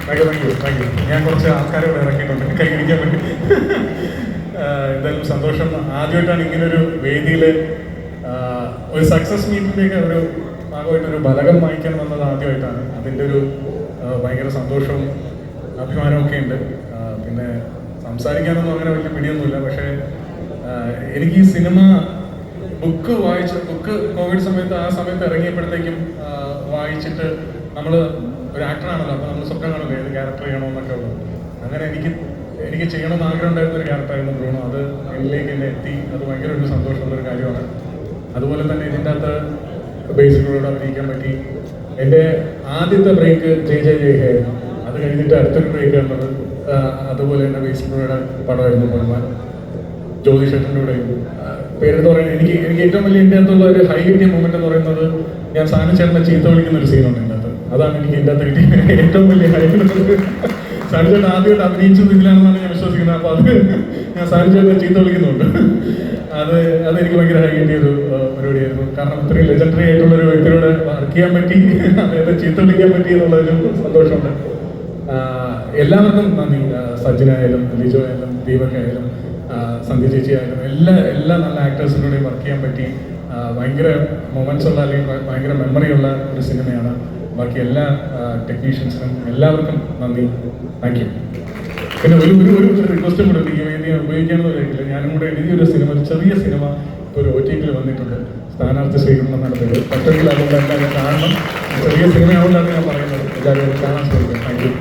Thank you. ഞാൻ കുറച്ച് ആൾക്കാരെ ഇവിടെ ഇറക്കിയിട്ടുണ്ട് കൈയടിക്കാൻ വേണ്ടി. എന്തായാലും സന്തോഷം. ആദ്യമായിട്ടാണ് ഇങ്ങനൊരു വേദിയിൽ ഒരു സക്സസ് മീറ്റിൻ്റെയൊക്കെ ഒരു ഭാഗമായിട്ടൊരു ബലകം വാങ്ങിക്കാൻ വന്നത് ആദ്യമായിട്ടാണ്. അതിൻ്റെ ഒരു ഭയങ്കര സന്തോഷവും അഭിമാനവും ഒക്കെ ഉണ്ട്. പിന്നെ സംസാരിക്കാനൊന്നും അങ്ങനെ വലിയ പിടിയൊന്നുമില്ല. പക്ഷേ എനിക്ക് ഈ സിനിമ ബുക്ക് കോവിഡ് സമയത്ത് ആ സമയത്ത് ഇറങ്ങിയപ്പോഴത്തേക്കും വായിച്ചിട്ട് നമ്മൾ ഒരു ആക്ടറാണല്ലോ, അപ്പോൾ നമ്മൾ സ്വപ്നം കാണുമല്ലോ ഏത് ക്യാരക്ടർ ചെയ്യണമെന്നൊക്കെ ഉള്ളത്. അങ്ങനെ എനിക്ക് ചെയ്യണമെന്ന് ആഗ്രഹം ഉണ്ടായിരുന്ന ഒരു ക്യാരക്ടറായിരുന്നു ബ്രൂണോ. അത് എന്നിലേക്ക് എന്നെ എത്തി. അത് ഭയങ്കര ഒരു സന്തോഷമുള്ളൊരു കാര്യമാണ്. അതുപോലെ തന്നെ ഇതിൻ്റെ അകത്ത് ബേസിക്കോട് അഭിനയിക്കാൻ പറ്റി. എൻ്റെ ആദ്യത്തെ ബ്രേക്ക് ജയ് ജയ് ജയ് ആയിരുന്നു. അത് കഴിഞ്ഞിട്ട് അടുത്തൊരു ബ്രേക്ക് കണ്ടത് അതുപോലെ തന്നെ ബേസിക്കോയുടെ പടമായിരുന്നു പൊന്മാൻ. ജ്യോതിഷേട്ടൻ്റെ കൂടെ പേരെന്ന് പറയുന്നത് എനിക്ക് ഏറ്റവും വലിയ എൻ്റെ അകത്തുള്ള ഒരു ഹൈ കിട്ടിയ മൂമെന്റ് എന്ന് പറയുന്നത് ഞാൻ സാനുചേട്ടനെ ചീത്ത വിളിക്കുന്ന ഒരു സീനുണ്ട് എൻ്റെ അകത്ത്. അതാണ് എനിക്ക് എൻ്റെ അകത്ത് കിട്ടിയ ഏറ്റവും വലിയ ഹൈ. സാനുചേട്ടൻ ആദ്യമായിട്ട് അഭിനയിച്ചത് ഇതിലാണെന്നാണ് ഞാൻ വിശ്വസിക്കുന്നത്. അപ്പോൾ അത് ഞാൻ സാനുചേട്ടനെ ചീത്ത വിളിക്കുന്നുണ്ട്. അതെനിക്ക് ഭയങ്കര ഹൈ കിട്ടിയ ഒരു പരിപാടിയായിരുന്നു. കാരണം ഇത്രയും ലെജൻഡറി ആയിട്ടുള്ള ഒരു വ്യക്തിയോട് വർക്ക് ചെയ്യാൻ പറ്റി, അദ്ദേഹത്തെ ചീത്ത വിളിക്കാൻ പറ്റി എന്നുള്ളൊരു സന്തോഷമുണ്ട്. എല്ലാവർക്കും നന്ദി. സജിനായാലും ലിജോ ആയാലും ദീപക് സന്ധ്യ ചേച്ചി ആയാലും എല്ലാ നല്ല ആക്ടേഴ്സിനോടെയും വർക്ക് ചെയ്യാൻ പറ്റി. ഭയങ്കര മൊമെന്റ്സ് ഉള്ള അല്ലെങ്കിൽ ഭയങ്കര മെമ്മറി ഉള്ള ഒരു സിനിമയാണ്. ബാക്കി എല്ലാ ടെക്നീഷ്യൻസിനും എല്ലാവർക്കും നന്ദി. Thank you. പിന്നെ ഒരു റിക്വസ്റ്റും കൂടെ ഈ വേദി ഉപയോഗിക്കാമെന്ന് വിചാരിക്കില്ല. ഞാനും കൂടെ എഴുതിയൊരു സിനിമ, ഒരു ചെറിയ സിനിമ ഇപ്പോൾ ഒരു OTT വന്നിട്ടുണ്ട്. സ്ഥാനാർത്ഥി സ്വീകരണം നടത്തിയത് പറ്റെങ്കിൽ അതുകൊണ്ട് എല്ലാവരും കാണണം. ചെറിയ സിനിമ ആവുകൊണ്ടാണ് ഞാൻ പറയുന്നത്. എല്ലാവരും കാണാൻ ശ്രമിക്കും. Thank you.